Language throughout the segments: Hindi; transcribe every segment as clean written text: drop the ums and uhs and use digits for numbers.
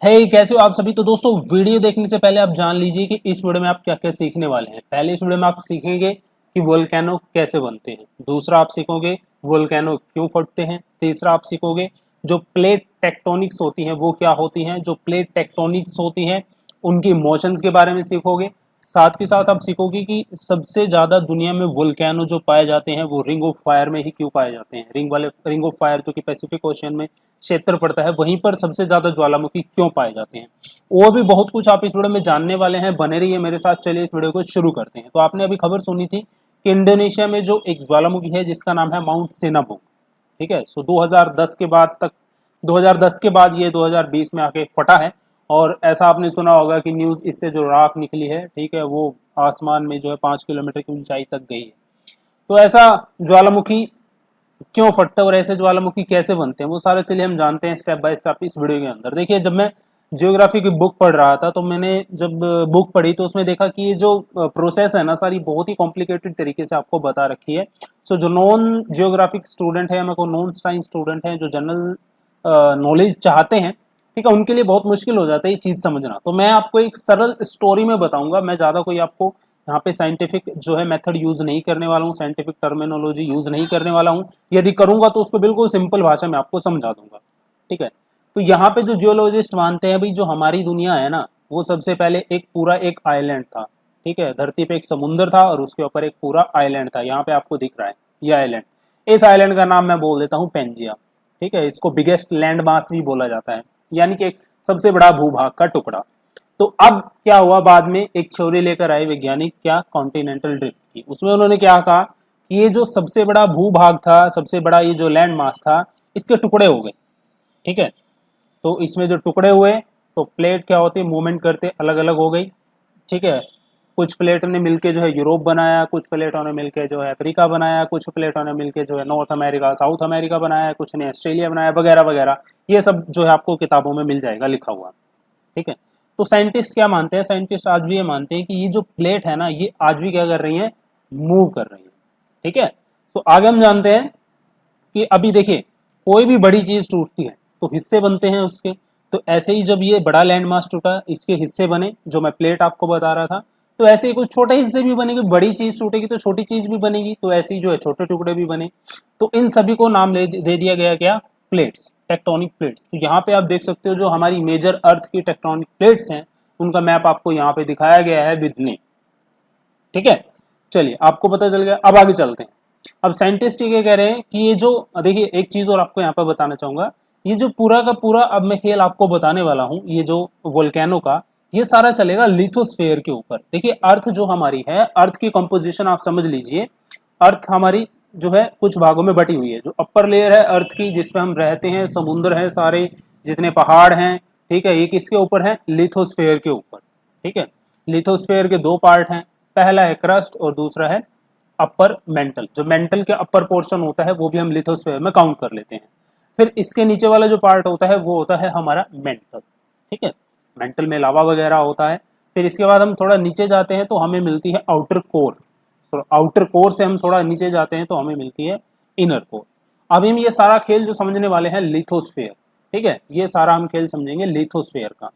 हे कैसे हो आप सभी। तो दोस्तों वीडियो देखने से पहले आप जान लीजिए कि इस वीडियो में आप क्या क्या सीखने वाले हैं। पहले इस वीडियो में आप सीखेंगे कि वोल्केनो कैसे बनते हैं। दूसरा आप सीखोगे वोल्केनो क्यों फटते हैं। तीसरा आप सीखोगे जो प्लेट टेक्टोनिक्स होती हैं वो क्या होती हैं। जो प्लेट टेक्टोनिक्स होती हैं उनकी मोशंस के बारे में सीखोगे। साथ के साथ आप सीखोगे कि सबसे ज्यादा दुनिया में वोल्केनो जो पाए जाते हैं वो रिंग ऑफ फायर में ही क्यों पाए जाते हैं। रिंग ऑफ फायर जो कि पैसिफिक ओशियन में क्षेत्र पड़ता है वहीं पर सबसे ज्यादा ज्वालामुखी क्यों पाए जाते हैं। और भी बहुत कुछ आप इस वीडियो में जानने वाले हैं। बने रहिए मेरे साथ। चलिए इस वीडियो को शुरू करते हैं। तो आपने अभी खबर सुनी थी कि इंडोनेशिया में जो एक ज्वालामुखी है जिसका नाम है माउंट सिनाबुंग। ठीक है। सो 2010 के बाद ये 2020 में आके फटा है। और ऐसा आपने सुना होगा कि न्यूज इससे जो राख निकली है, ठीक है, वो आसमान में जो है 5 किलोमीटर की ऊंचाई तक गई है। तो ऐसा ज्वालामुखी क्यों फटता है और ऐसे ज्वालामुखी कैसे बनते हैं वो सारा चलिए हम जानते हैं स्टेप बाय स्टेप इस वीडियो के अंदर। देखिए, जब मैं जियोग्राफी की बुक पढ़ रहा था तो मैंने जब बुक पढ़ी तो उसमें देखा कि ये जो प्रोसेस है ना सारी बहुत ही कॉम्प्लिकेटेड तरीके से आपको बता रखी है। सो जो नॉन जियोग्राफिक स्टूडेंट है, मेरे को नॉन साइंस स्टूडेंट है, जो जनरल नॉलेज चाहते हैं, ठीक है, उनके लिए बहुत मुश्किल हो जाता है ये चीज समझना। तो मैं आपको एक सरल स्टोरी में बताऊंगा। मैं ज्यादा कोई आपको यहाँ पे साइंटिफिक जो है मेथड यूज नहीं करने वाला हूँ, साइंटिफिक टर्मिनोलॉजी यूज नहीं करने वाला हूँ। यदि करूंगा तो उसको बिल्कुल सिंपल भाषा में आपको समझा दूंगा। ठीक है। तो यहाँ पे जो जियोलॉजिस्ट मानते हैं भाई जो हमारी दुनिया है ना वो सबसे पहले एक पूरा एक आइलैंड था। ठीक है। धरती पे एक समुद्र था और उसके ऊपर एक पूरा आइलैंड था। यहाँ पे आपको दिख रहा है ये आइलैंड। इस आइलैंड का नाम मैं बोल देता हूँ पेंजिया। ठीक है। इसको बिगेस्ट लैंड मास भी बोला जाता है, यानी कि एक सबसे बड़ा भूभाग का टुकड़ा। तो अब क्या हुआ, बाद में एक थ्योरी लेकर आए वैज्ञानिक, क्या, कॉन्टिनेंटल ड्रिफ्ट की। उसमें उन्होंने क्या कहा कि ये जो सबसे बड़ा भूभाग था, सबसे बड़ा ये जो लैंड मास था, इसके टुकड़े हो गए। ठीक है। तो इसमें जो टुकड़े हुए तो प्लेट क्या होती है, मूवमेंट करते अलग अलग हो गई। ठीक है। कुछ प्लेटों ने मिलके जो है यूरोप बनाया, कुछ प्लेटों ने मिलके जो है अफ्रीका बनाया, कुछ प्लेटों ने मिलके जो है नॉर्थ अमेरिका साउथ अमेरिका बनाया, कुछ ने ऑस्ट्रेलिया बनाया, वगैरह वगैरह। ये सब जो है आपको किताबों में मिल जाएगा लिखा हुआ। ठीक है। तो साइंटिस्ट क्या मानते हैं, साइंटिस्ट आज भी ये मानते हैं कि ये जो प्लेट है ना ये आज भी क्या कर रही है, मूव कर रही है। ठीक है। तो आगे हम जानते हैं कि अभी देखिए कोई भी बड़ी चीज टूटती है तो हिस्से बनते हैं उसके। तो ऐसे ही जब ये बड़ा लैंड मास टूटा इसके हिस्से बने, जो मैं प्लेट आपको बता रहा था। तो ऐसे ही कुछ छोटे हिस्से भी बनेंगे, बड़ी चीज टूटेगी तो छोटी चीज भी बनेगी, तो ऐसे ही जो है छोटे टुकड़े भी बने। तो इन सभी को नाम दे दिया गया क्या, प्लेट्स, टेक्टोनिक प्लेट्स। तो यहाँ पे आप देख सकते हो जो हमारी मेजर अर्थ की टेक्टोनिक प्लेट्स हैं उनका मैप आपको यहाँ पे दिखाया गया है विद नेम। ठीक है। चलिए आपको पता चल गया। अब आगे चलते हैं। अब साइंटिस्ट ये कह रहे हैं कि ये जो, देखिए एक चीज और आपको यहाँ पर बताना चाहूंगा, ये जो पूरा का पूरा अब मैं खेल आपको बताने वाला हूँ, ये जो वोल्केनो का, ये सारा चलेगा लिथोस्फेयर के ऊपर। देखिए अर्थ जो हमारी है, अर्थ की कंपोजिशन आप समझ लीजिए। अर्थ हमारी जो है कुछ भागों में बटी हुई है। जो अपर लेयर है अर्थ की जिसपे हम रहते हैं, समुद्र है सारे, जितने पहाड़ हैं, ठीक है, ये किसके ऊपर है, लिथोस्फेयर के ऊपर। ठीक है। लिथोस्फेयर के दो पार्ट हैं, पहला है क्रस्ट और दूसरा है अपर मेंटल। जो मेंटल के अपर पोर्शन होता है वो भी हम लिथोस्फेयर में काउंट कर लेते हैं। फिर इसके नीचे वाला जो पार्ट होता है वो होता है हमारा मेंटल। ठीक है। मेंटल में लावा वगैरह होता है। फिर इसके बाद हम थोड़ा नीचे जाते हैं तो हमें मिलती है आउटर कोर। तो आउटर कोर से हम थोड़ा नीचे जाते हैं तो हमें मिलती है इनर कोर। अभी हम ये सारा खेल जो समझने वाले हैं लिथोस्फेयर। ठीक है। ये सारा हम खेल समझेंगे लिथोस्फेयर का।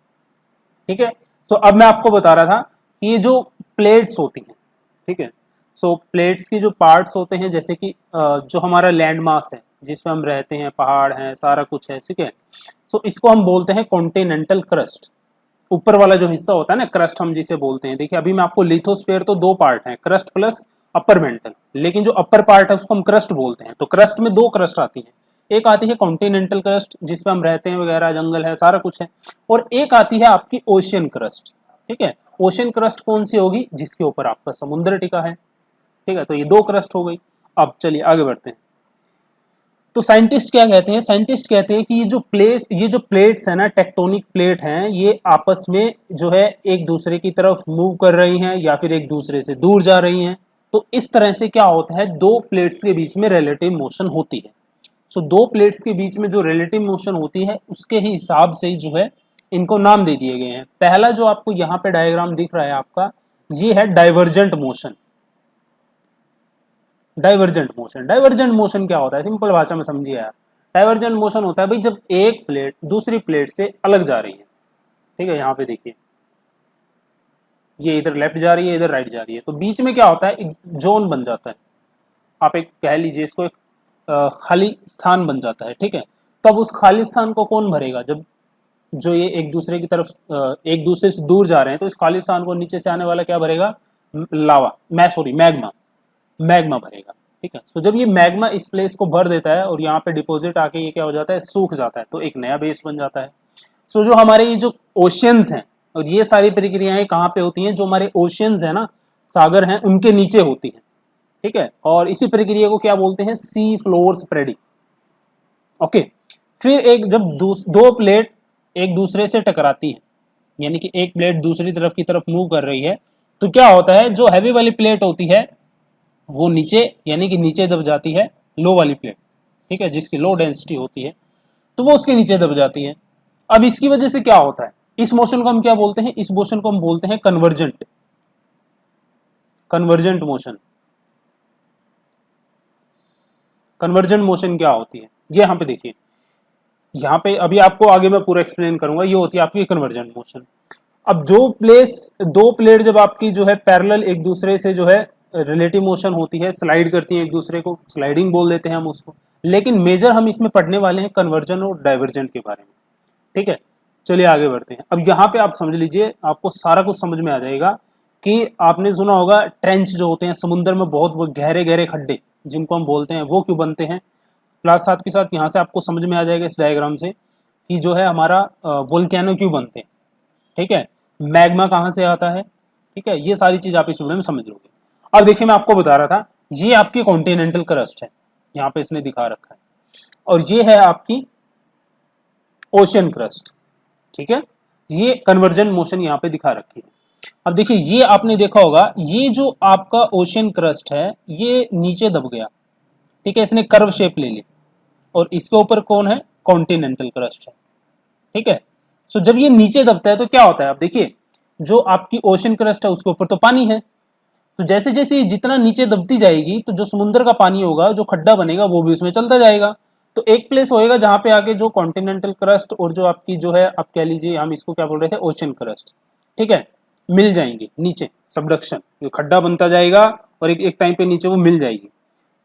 ठीक है। तो अब मैं आपको बता रहा था कि ये जो प्लेट्स होती हैं, ठीक है, सो प्लेट्स की जो पार्ट्स होते हैं, जैसे कि जो हमारा लैंड मास है जिसमें हम रहते हैं, पहाड़ हैं, सारा कुछ है, ठीक है, सो इसको हम बोलते हैं कॉन्टिनेंटल क्रस्ट। ऊपर वाला जो हिस्सा होता है ना, क्रस्ट हम जिसे बोलते हैं। देखिए अभी मैं आपको लिथोस्फेयर तो दो पार्ट हैं, क्रस्ट प्लस अपर मेंटल, लेकिन जो अपर पार्ट है उसको हम क्रस्ट बोलते हैं। तो क्रस्ट में दो क्रस्ट आती है, एक आती है कॉन्टिनेंटल क्रस्ट जिसपे हम रहते हैं वगैरह, जंगल है, सारा कुछ है, और एक आती है आपकी ओशियन क्रस्ट। ठीक है। ओशियन क्रस्ट कौन सी होगी, जिसके ऊपर आपका समुद्र टिका है। ठीक है। तो ये दो क्रस्ट हो गई। अब चलिए आगे बढ़ते हैं। तो साइंटिस्ट क्या कहते हैं, साइंटिस्ट कहते हैं कि ये जो प्लेट्स है ना, टेक्टोनिक प्लेट हैं, ये आपस में जो है एक दूसरे की तरफ मूव कर रही हैं या फिर एक दूसरे से दूर जा रही हैं। तो इस तरह से क्या होता है, दो प्लेट्स के बीच में रिलेटिव मोशन होती है। सो दो प्लेट्स के बीच में जो रिलेटिव मोशन होती है उसके ही हिसाब से जो है इनको नाम दे दिए गए हैं। पहला जो आपको यहाँ पे डायग्राम दिख रहा है आपका, ये है divergent motion. Divergent motion, divergent motion क्या होता है, सिंपल भाषा में समझिए यार। डाइवर्जेंट मोशन होता है भाई जब एक प्लेट दूसरी प्लेट से अलग जा रही है। ठीक है, यहाँ पे देखिए ये इधर लेफ्ट जा रही है, इधर राइट जा रही है, तो बीच में क्या होता है, एक जोन बन जाता है, आप एक कह लीजिए इसको, एक खाली स्थान बन जाता है। ठीक है, तो अब उस खाली स्थान को कौन भरेगा, जब जो ये एक दूसरे की तरफ एक दूसरे से दूर जा रहे हैं, तो इस खाली स्थान को नीचे से आने वाला क्या भरेगा, लावा, मैग्मा, मैग्मा भरेगा। ठीक है, तो जब ये मैग्मा इस प्लेस को भर देता है और यहाँ पे डिपॉजिट आके ये क्या हो जाता है, सूख जाता है, तो एक नया बेस बन जाता है। सो जो हमारे ये जो ओशियंस हैं, और ये सारी प्रक्रियाएं कहाँ पे होती हैं, जो हमारे ओशियंस हैं ना, सागर हैं, उनके नीचे होती हैं। ठीक है, और इसी प्रक्रिया को क्या बोलते हैं, सी फ्लोर स्प्रेडिंग। ओके, फिर एक जब दो प्लेट एक दूसरे से टकराती है, यानी कि एक प्लेट दूसरी तरफ की तरफ मूव कर रही है, तो क्या होता है, जो हैवी वाली प्लेट होती है वो नीचे, यानी कि नीचे दब जाती है लो वाली प्लेट। ठीक है, जिसकी लो डेंसिटी होती है, तो वो उसके नीचे दब जाती है। अब इसकी वजह से क्या होता है, इस मोशन को हम क्या बोलते हैं, इस मोशन को हम बोलते हैं कन्वर्जेंट मोशन। कन्वर्जेंट मोशन क्या होती है, ये यहाँ पे देखिए, यहाँ पे अभी आपको आगे मैं पूरा एक्सप्लेन करूंगा, ये होती है आपकी कन्वर्जेंट मोशन। अब दो प्लेट जब आपकी जो है पैरेलल एक दूसरे से जो है रिलेटिव मोशन होती है, स्लाइड करती है एक दूसरे को, स्लाइडिंग बोल देते हैं हम उसको, लेकिन मेजर हम इसमें पढ़ने वाले हैं कन्वर्जन और डाइवर्जेंट के बारे में। ठीक है, चलिए आगे बढ़ते हैं। अब यहाँ पे आप समझ लीजिए, आपको सारा कुछ समझ में आ जाएगा कि आपने सुना होगा ट्रेंच जो होते हैं समुद्र में, बहुत गहरे गहरे खड्डे जिनको हम बोलते हैं, वो क्यों बनते हैं। प्लस साथ के साथ यहाँ से आपको समझ में आ जाएगा इस डायग्राम से कि जो है हमारा वोल्केनो क्यों बनते हैं। ठीक है, मैग्मा कहाँ से आता है। ठीक है, ये सारी चीज आप इस वीडियो में समझ लोगे। अब देखिए, मैं आपको बता रहा था, ये आपकी कॉन्टिनेंटल क्रस्ट है, यहाँ पे इसने दिखा रखा है, और ये है आपकी ओशियन क्रस्ट। ठीक है, ये कन्वर्जेंट मोशन यहाँ पे दिखा रखी है। अब देखिए, ये आपने देखा होगा, ये जो आपका ओशियन क्रस्ट है ये नीचे दब गया। ठीक है, इसने कर्व शेप ले ली, और इसके ऊपर कौन है, कॉन्टिनेंटल क्रस्ट है। ठीक है, सो जब ये नीचे दबता है तो क्या होता है, आप देखिए जो आपकी ओशन क्रस्ट है उसके ऊपर तो पानी है, तो जैसे जैसे ये जितना नीचे दबती जाएगी, तो जो समुद्र का पानी होगा, जो खड्डा बनेगा, वो भी उसमें चलता जाएगा। तो एक प्लेस होएगा जहां पे आके जो कॉन्टिनेंटल क्रस्ट और जो आपकी जो है, आप कह लीजिए, हम इसको क्या बोल रहे थे, ओशन क्रस्ट, ठीक है, मिल जाएंगे नीचे, सबडक्शन, खड्डा बनता जाएगा और एक टाइम पे नीचे वो मिल जाएगी।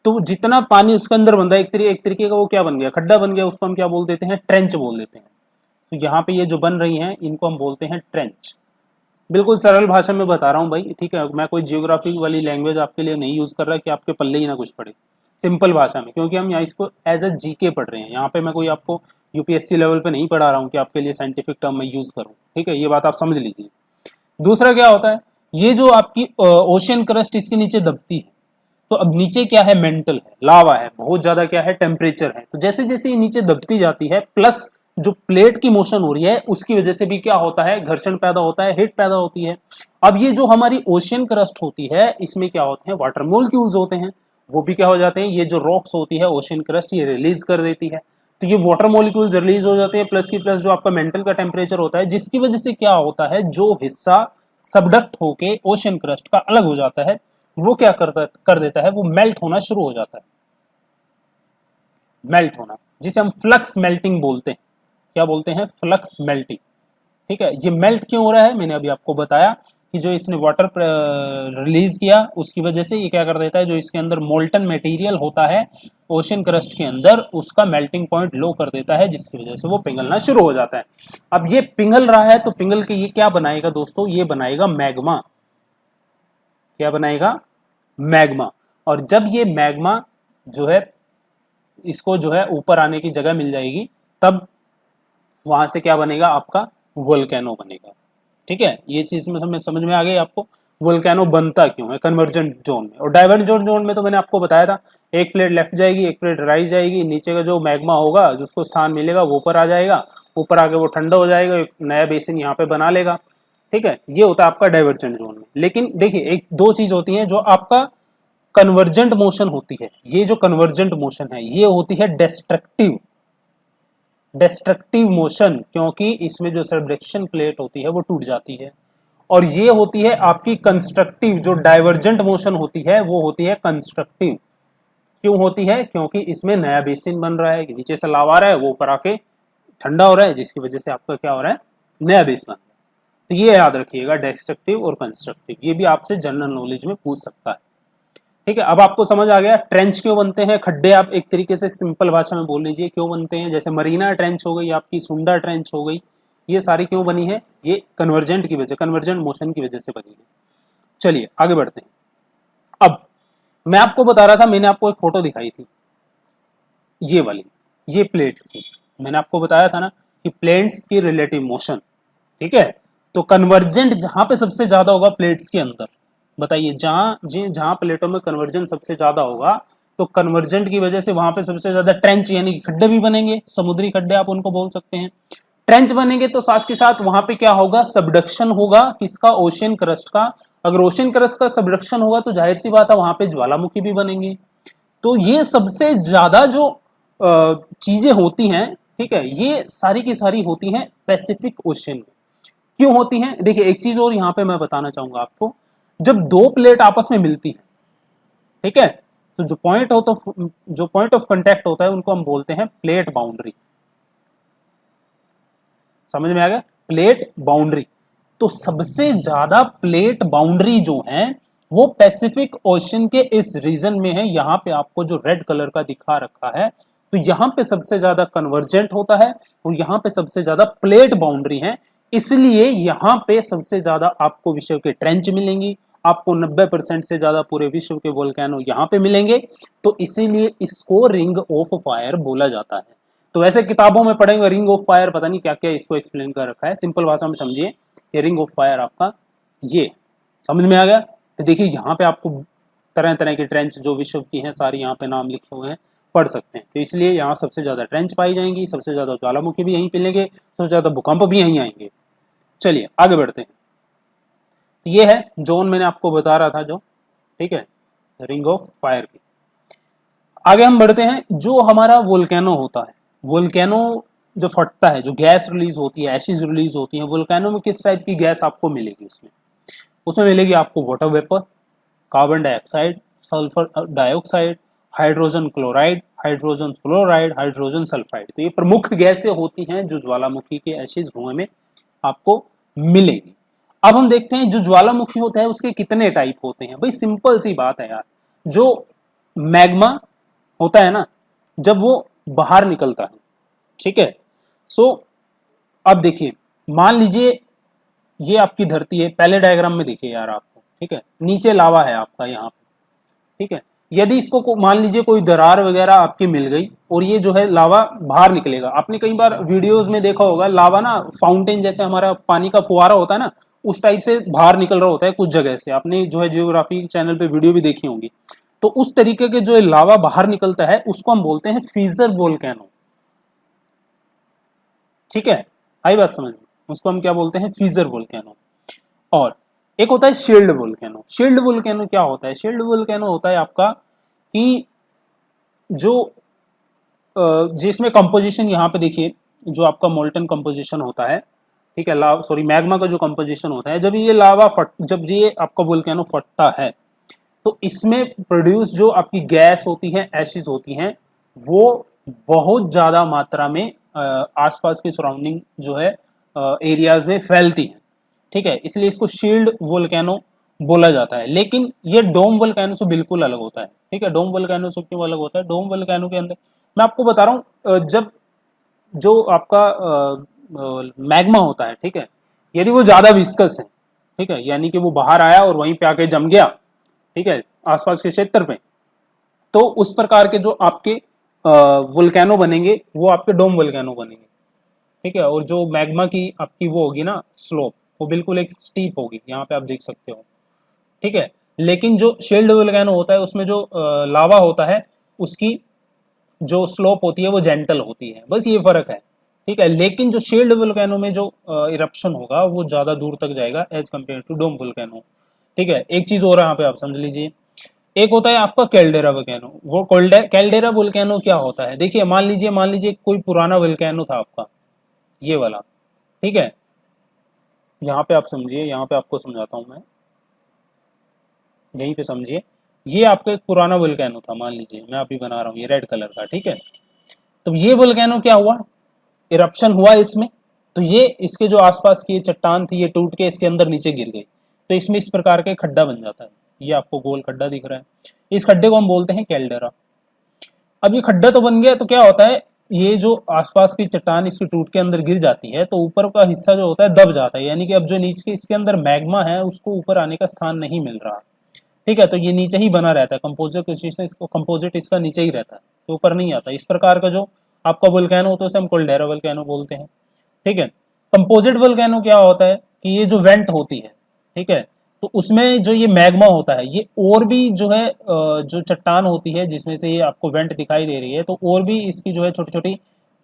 तो जितना पानी उसके अंदर बन रहा है, एक तरीके का वो क्या बन गया, खड्डा बन गया, उसको हम क्या बोल देते हैं, ट्रेंच बोल देते हैं। तो यहाँ पे ये जो बन रही हैं, इनको हम बोलते हैं ट्रेंच। बिल्कुल सरल भाषा में बता रहा हूँ भाई, ठीक है, मैं कोई जियोग्राफी वाली लैंग्वेज आपके लिए नहीं यूज कर रहा कि आपके पल्ले ही ना कुछ पड़े, सिंपल भाषा में, क्योंकि हम यहाँ इसको एज ए जीके पढ़ रहे हैं। यहाँ पे मैं कोई आपको यूपीएससी लेवल पे नहीं पढ़ा रहा हूँ कि आपके लिए साइंटिफिक टर्म में यूज करूँ। ठीक है, ये बात आप समझ लीजिए। दूसरा क्या होता है, ये जो आपकी ओशियन क्रस्ट इसके नीचे दबती है, तो अब नीचे क्या है, मेंटल है, लावा है, बहुत ज्यादा क्या है, टेम्परेचर है। तो जैसे जैसे ये नीचे दबती जाती है, प्लस जो प्लेट की मोशन हो रही है उसकी वजह से भी क्या होता है, घर्षण पैदा होता है, हीट पैदा होती है। अब ये जो हमारी ओशियन क्रस्ट होती है, इसमें क्या होते हैं, वाटर मोलिक्यूल्स होते हैं, वो भी क्या हो जाते हैं, ये जो रॉक्स होती है ओशियन क्रस्ट, ये रिलीज कर देती है। तो ये वाटर मोलिक्यूल्स रिलीज हो जाते हैं, प्लस की प्लस जो आपका मेंटल का टेम्परेचर होता है, जिसकी वजह से क्या होता है, जो हिस्सा सबडक्ट होके ओशियन क्रस्ट का अलग हो जाता है, वो क्या कर देता है, वो मेल्ट होना शुरू हो जाता है। मेल्ट होना, जिसे हम फ्लक्स मेल्टिंग बोलते हैं। क्या बोलते हैं, फ्लक्स मेल्टिंग। ठीक है, ये मेल्ट क्यों हो रहा है, मैंने अभी आपको बताया कि जो इसने वाटर रिलीज किया, उसकी वजह से ये क्या कर देता है, जो इसके अंदर मोल्टन मटेरियल होता है ओशन क्रस्ट के अंदर, उसका मेल्टिंग पॉइंट लो कर देता है, जिसकी वजह से वो पिघलना शुरू हो जाता है। अब ये पिघल रहा है, तो पिघल के ये क्या बनाएगा दोस्तों, ये बनाएगा मैग्मा। क्या बनाएगा, मैग्मा। और जब ये मैग्मा जो है, इसको जो है ऊपर आने की जगह मिल जाएगी, तब वहां से क्या बनेगा, आपका वोल्केनो बनेगा। ठीक है, ये चीज में समझ में आ गई आपको, वोल्केनो बनता क्यों है कन्वर्जेंट जोन में। और डाइवर्जेंट जोन में तो मैंने आपको बताया था, एक प्लेट लेफ्ट जाएगी, एक प्लेट राइट जाएगी, नीचे का जो मैग्मा होगा, जिसको स्थान मिलेगा, वो ऊपर आ जाएगा, ऊपर आके वो ठंडा हो जाएगा, एक नया बेसिन यहाँ पे बना लेगा। ठीक है, ये होता है आपका डाइवर्जेंट जोन में। लेकिन देखिए, एक दो चीज होती है जो आपका कन्वर्जेंट मोशन होती है, ये जो कन्वर्जेंट मोशन है ये होती है डिस्ट्रक्टिव मोशन, क्योंकि इसमें जो सबडक्शन प्लेट होती है वो टूट जाती है। और ये होती है आपकी कंस्ट्रक्टिव, जो डाइवर्जेंट मोशन होती है वो होती है कंस्ट्रक्टिव। क्यों होती है, क्योंकि इसमें नया बेसिन बन रहा है, नीचे से लावा आ रहा है, वो ऊपर आके ठंडा हो रहा है, जिसकी वजह से आपका क्या हो रहा है, नया बेस बन रहा है। तो ये याद रखिएगा, डिस्ट्रक्टिव और कंस्ट्रक्टिव, ये भी आपसे जनरल नॉलेज में पूछ सकता है। ठीक है, अब आपको समझ आ गया ट्रेंच क्यों बनते हैं, खड्डे आप एक तरीके से सिंपल भाषा में बोल लीजिए क्यों बनते हैं। जैसे मरीना ट्रेंच हो गई, आपकी सुंडा ट्रेंच हो गई, ये सारी क्यों बनी है, ये कन्वर्जेंट की वजह, कन्वर्जेंट मोशन की वजह से बनी है। चलिए आगे बढ़ते हैं। अब मैं आपको बता रहा था, मैंने आपको एक फोटो दिखाई थी ये वाली, ये प्लेट्स की, मैंने आपको बताया था ना कि प्लेट्स की रिलेटिव मोशन, ठीक है। तो कन्वर्जेंट जहां पे सबसे ज्यादा होगा प्लेट्स के अंदर, बताइए जहां प्लेटों में कन्वर्जन सबसे ज्यादा होगा, तो कन्वर्जेंट की वजह से वहां पे सबसे ज्यादा ट्रेंच यानी कि खड्डे भी बनेंगे, समुद्री खड्डे आप उनको बोल सकते हैं। ट्रेंच बनेंगे तो साथ के साथ वहां पे क्या होगा, सबडक्शन होगा किसका, ओशियन क्रस्ट का। अगर ओशियन क्रस्ट का सबडक्शन होगा तो जाहिर सी बात है वहां पे ज्वालामुखी भी बनेंगे। तो ये सबसे ज्यादा जो चीजें होती हैं, ठीक है, ये सारी की सारी होती हैं पैसिफिक ओशियन में। क्यों होती हैं, देखिए एक चीज और यहां पे मैं बताना चाहूंगा आपको, जब दो प्लेट आपस में मिलती है, ठीक है, तो जो पॉइंट ऑफ कांटेक्ट होता है उनको हम बोलते हैं प्लेट बाउंड्री। समझ में आ गया, प्लेट बाउंड्री। तो सबसे ज्यादा प्लेट बाउंड्री जो है वो पैसिफिक ओशन के इस रीजन में है। यहां पे आपको जो रेड कलर का दिखा रखा है, तो यहां पे सबसे ज्यादा कन्वर्जेंट होता है और यहां पे सबसे ज्यादा प्लेट बाउंड्री है। इसलिए यहां पे सबसे ज्यादा आपको विश्व के ट्रेंच मिलेंगी, आपको 90% से ज्यादा पूरे विश्व के वोल्केनो यहां पे मिलेंगे। तो इसीलिए इसको रिंग ऑफ फायर बोला जाता है। तो वैसे किताबों में पढ़ेंगे रिंग ऑफ फायर, पता नहीं क्या क्या इसको एक्सप्लेन कर रखा है, सिंपल भाषा में समझिए कि रिंग ऑफ फायर आपका ये समझ में आ गया। तो देखिए यहाँ पे आपको तरह तरह के ट्रेंच जो विश्व की हैं सारी यहाँ पे नाम लिखे हुए हैं, पढ़ सकते हैं। तो इसलिए यहाँ सबसे ज्यादा ट्रेंच पाई जाएंगी, सबसे ज्यादा ज्वालामुखी भी यहीं मिलेंगे, सबसे ज्यादा भूकंप भी यहीं आएंगे। चलिए आगे बढ़ते हैं। ये है जोन मैंने आपको बता रहा था जो, ठीक है, रिंग ऑफ फायर की। आगे हम बढ़ते हैं, जो हमारा वोल्केनो होता है, वोल्केनो जो फटता है, जो गैस रिलीज होती है, एशिज रिलीज होती है, वोल्केनो में किस टाइप की गैस आपको मिलेगी, उसमें मिलेगी आपको water vapour, carbon dioxide, sulphur dioxide, hydrogen chloride, hydrogen fluoride, hydrogen sulphide. तो ये प्रमुख गैसें होती हैं जो ज्वालामुखी के एशिज धुएं में आपको मिलेगी। अब हम देखते हैं जो ज्वालामुखी होता है उसके कितने टाइप होते हैं। भाई सिंपल सी बात है यार, जो मैग्मा होता है ना, जब वो बाहर निकलता है, ठीक है, सो अब देखिए, मान लीजिए ये आपकी धरती है, पहले डायग्राम में देखिए यार आपको, ठीक है, नीचे लावा है आपका यहाँ पे, ठीक है, यदि इसको मान लीजिए कोई दरार वगैरह आपकी मिल गई और ये जो है लावा बाहर निकलेगा। आपने कई बार वीडियोस में देखा होगा लावा ना फाउंटेन जैसे हमारा पानी का फुहारा होता है ना, उस टाइप से बाहर निकल रहा होता है कुछ जगह से। आपने जो है जियोग्राफी चैनल पे वीडियो भी देखी होंगी। तो उस तरीके के जो लावा बाहर निकलता है उसको हम बोलते हैं फीजर वोल्केनो, ठीक है, आई बात समझ में, उसको हम क्या बोलते हैं, फीजर वोल्केनो। और एक होता है शील्ड वोल्केनो। शील्ड वोल्केनो क्या होता है, शील्ड वोल्केनो होता है आपका कि जो जिसमें कंपोजिशन यहाँ पे देखिए, जो आपका मोल्टन कंपोजिशन होता है, ठीक है, लावा सॉरी मैग्मा का जो कंपोजिशन होता है, जब ये लावा जब ये आपका वोल्केनो फटता है तो इसमें प्रोड्यूस जो आपकी गैस होती है, एशिज होती हैं, वो बहुत ज्यादा मात्रा में आसपास के सराउंडिंग जो है एरियाज में फैलती हैं, ठीक है, इसलिए इसको शील्ड वोल्केनो बोला जाता है। लेकिन ये डोम वोल्केनो से बिल्कुल अलग होता है, ठीक है। डोम वोल्केनो से क्यों अलग होता है, डोम वोल्केनो के अंदर मैं आपको बता रहा हूँ, जब जो आपका मैग्मा होता है, ठीक है, यदि वो ज्यादा विस्कस है, ठीक है, यानी कि वो बाहर आया और वहीं पे आके जम गया, ठीक है, आसपास के क्षेत्र पे, तो उस प्रकार के जो आपके वोल्केनो बनेंगे वो आपके डोम वोल्केनो बनेंगे, ठीक है। और जो मैग्मा की आपकी वो होगी ना स्लोप, वो बिल्कुल एक स्टीप होगी, यहाँ पे आप देख सकते हो, ठीक है। लेकिन जो शील्ड वोल्केनो होता है उसमें जो लावा होता है उसकी जो स्लोप होती है वो जेंटल होती है, बस ये फर्क है, ठीक है। लेकिन जो शील्ड वोल्केनो में जो इरप्शन होगा वो ज्यादा दूर तक जाएगा as compared to dome volcano, ठीक है। एक चीज और यहाँ पे आप समझ लीजिए, एक होता है आपका कैल्डेरा वोल्केनो। वो कैल्डेरा वोल्केनो क्या होता है, देखिए मान लीजिए कोई पुराना वोल्केनो था आपका, ये वाला, ठीक है, यहाँ पे आप समझिए, यहाँ पे आपको समझाता हूं मैं, यहीं पे समझिए, ये आपका एक पुराना वोल्केनो था, मान लीजिए मैं अभी बना रहा हूँ ये रेड कलर का, ठीक है। तो ये वोल्केनो क्या हुआ, इरप्शन हुआ इसमें, तो ये इसके जो आसपास की चट्टान थी ये टूट के इसके अंदर नीचे गिर गई, तो इसमें इस प्रकार का खड्डा बन जाता है। ये आपको गोल खड्डा दिख रहा है, इस खड्डे को हम बोलते हैं कैल्डेरा। अब ये खड्डा तो बन गया, तो क्या होता है, ये जो आसपास की चट्टान इसके टूट के अंदर गिर जाती है तो ऊपर का हिस्सा जो होता है दब जाता है, यानी कि अब जो नीचे इसके अंदर मैग्मा है उसको ऊपर आने का स्थान नहीं मिल रहा। ठीक है, तो ये नीचे ही बना रहता है, कंपोजिट इसका नीचे ही रहता है, तो ऊपर नहीं आता। इस प्रकार का जो आपका वोल्केनो होता है उसे हम कैल्डेरा वोल्केनो बोलते हैं। ठीक है, कंपोजिट वोल्केनो क्या होता है कि ये जो वेंट होती है, ठीक है, तो उसमें जो ये मैग्मा होता है ये और भी जो है जो चट्टान होती है जिसमें से ये आपको वेंट दिखाई दे रही है, तो और भी इसकी जो है छोटी छोटी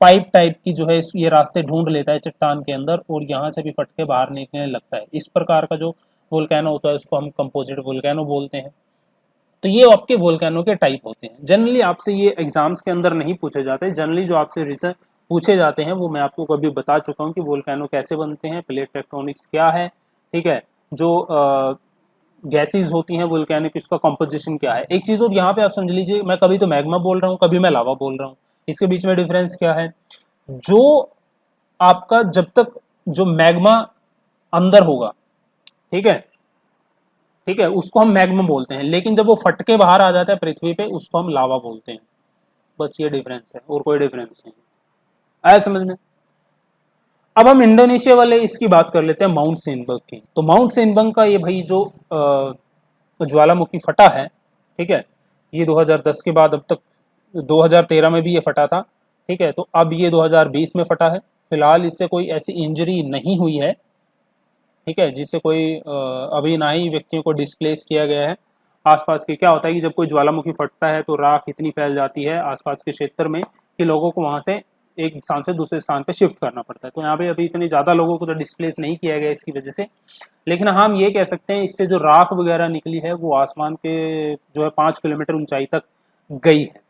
पाइप टाइप की जो है ये रास्ते ढूंढ लेता है चट्टान के अंदर और यहाँ से भी फट के बाहर निकलने लगता है। इस प्रकार का जो वोल्केनो होता है उसको हम कंपोजिट वोल्केनो बोलते हैं। तो ये आपके वोल्केनो के टाइप होते हैं। जनरली आपसे ये एग्जाम्स के अंदर नहीं पूछे जाते, जनरली जो आपसे रीजन पूछे जाते हैं वो मैं आपको कभी बता चुका हूँ कि वोल्केनो कैसे बनते हैं, प्लेट टेक्टोनिक्स क्या है, ठीक है, जो गैसेस होती हैं वोल्केनिक इसका कंपोजिशन क्या है। एक चीज़ और यहाँ पे आप समझ लीजिए, मैं कभी तो मैग्मा बोल रहा हूँ कभी मैं लावा बोल रहा हूँ, इसके बीच में डिफरेंस क्या है। जो आपका जब तक जो मैग्मा अंदर होगा, ठीक है, ठीक है, उसको हम मैग्मा बोलते हैं, लेकिन जब वो फट के बाहर आ जाता है पृथ्वी पे उसको हम लावा बोलते हैं। बस ये डिफरेंस है और कोई डिफरेंस नहीं। आया समझ में। अब हम इंडोनेशिया वाले इसकी बात कर लेते हैं माउंट सेनबर्ग की। तो माउंट सेनबर्ग का ये भाई जो ज्वालामुखी फटा है, ठीक है, ये 2010 के बाद अब तक 2013 में भी ये फटा था, ठीक है, तो अब ये 2020 में फटा है। फिलहाल इससे कोई ऐसी इंजरी नहीं हुई है, ठीक है, जिससे कोई अभी ना ही व्यक्तियों को डिस्प्लेस किया गया है। आसपास के क्या होता है कि जब कोई ज्वालामुखी फटता है तो राख इतनी फैल जाती है आसपास के क्षेत्र में कि लोगों को वहां से एक स्थान से दूसरे स्थान पे शिफ्ट करना पड़ता है। तो यहाँ पे अभी इतने ज़्यादा लोगों को तो डिस्प्लेस नहीं किया गया इसकी वजह से, लेकिन हम ये कह सकते हैं इससे जो राख वगैरह निकली है वो आसमान के जो है 5 किलोमीटर ऊंचाई तक गई है।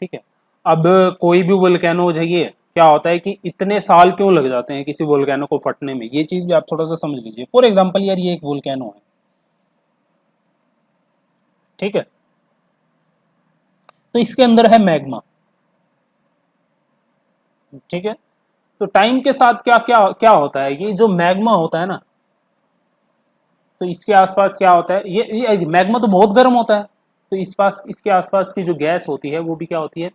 ठीक है, अब कोई भी वोल्केनो हो जाइए, क्या होता है कि इतने साल क्यों लग जाते हैं किसी वोल्केनो को फटने में, ये चीज़ भी आप थोड़ा सा समझ लीजिए। फॉर एग्जाम्पल यार ये एक वोल्केनो है, ठीक है, तो इसके अंदर है मैग्मा, ठीक है, तो टाइम के साथ क्या क्या क्या होता है, ये जो मैग्मा होता है ना, तो इसके आसपास क्या होता है, ये मैग्मा तो बहुत गर्म होता है, तो इसके आसपास की जो गैस होती है वो भी क्या होती है,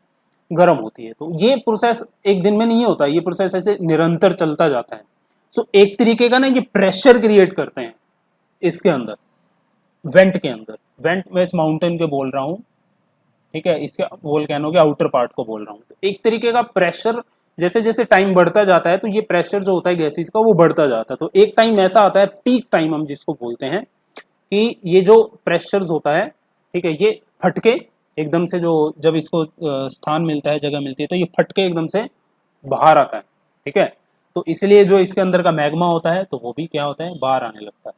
गर्म होती है। तो ये प्रोसेस एक दिन में नहीं होता, ये प्रोसेस ऐसे निरंतर चलता जाता है। सो एक तरीके का ना ये प्रेशर क्रिएट करते हैं इसके अंदर, वेंट के अंदर, वेंट मैं इस माउंटेन के बोल रहा हूँ, ठीक है, इसके वोल्केनो के आउटर पार्ट को बोल रहा हूँ। तो एक तरीके का प्रेशर जैसे जैसे टाइम बढ़ता जाता है तो ये प्रेशर जो होता है गैसेस का वो बढ़ता जाता है। तो एक टाइम ऐसा आता है, पीक टाइम हम जिसको बोलते हैं, कि ये जो प्रेशर होता है, ठीक है, ये फटके एकदम से, जो जब इसको स्थान मिलता है, जगह मिलती है, तो ये फटके एकदम से बाहर आता है। ठीक है, तो इसलिए जो इसके अंदर का मैग्मा होता है तो वो भी क्या होता है, बाहर आने लगता है।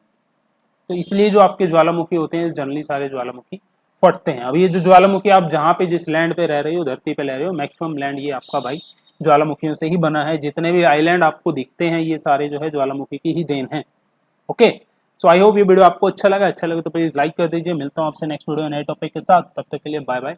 तो इसलिए जो आपके ज्वालामुखी होते हैं जनरली सारे ज्वालामुखी फटते हैं। अब ये जो ज्वालामुखी आप जहाँ पे जिस लैंड पे रह रहे हो, धरती पे रह रहे हो, मैक्सिमम लैंड ये आपका भाई ज्वालामुखियों से ही बना है। जितने भी आइलैंड आपको दिखते हैं ये सारे जो है ज्वालामुखी की ही देन है। ओके, सो आई होप ये वीडियो आपको अच्छा लगा तो प्लीज लाइक कर दीजिए। मिलता हूँ आपसे नेक्स्ट वीडियो नए टॉपिक के साथ, तब तक के लिए बाय बाय।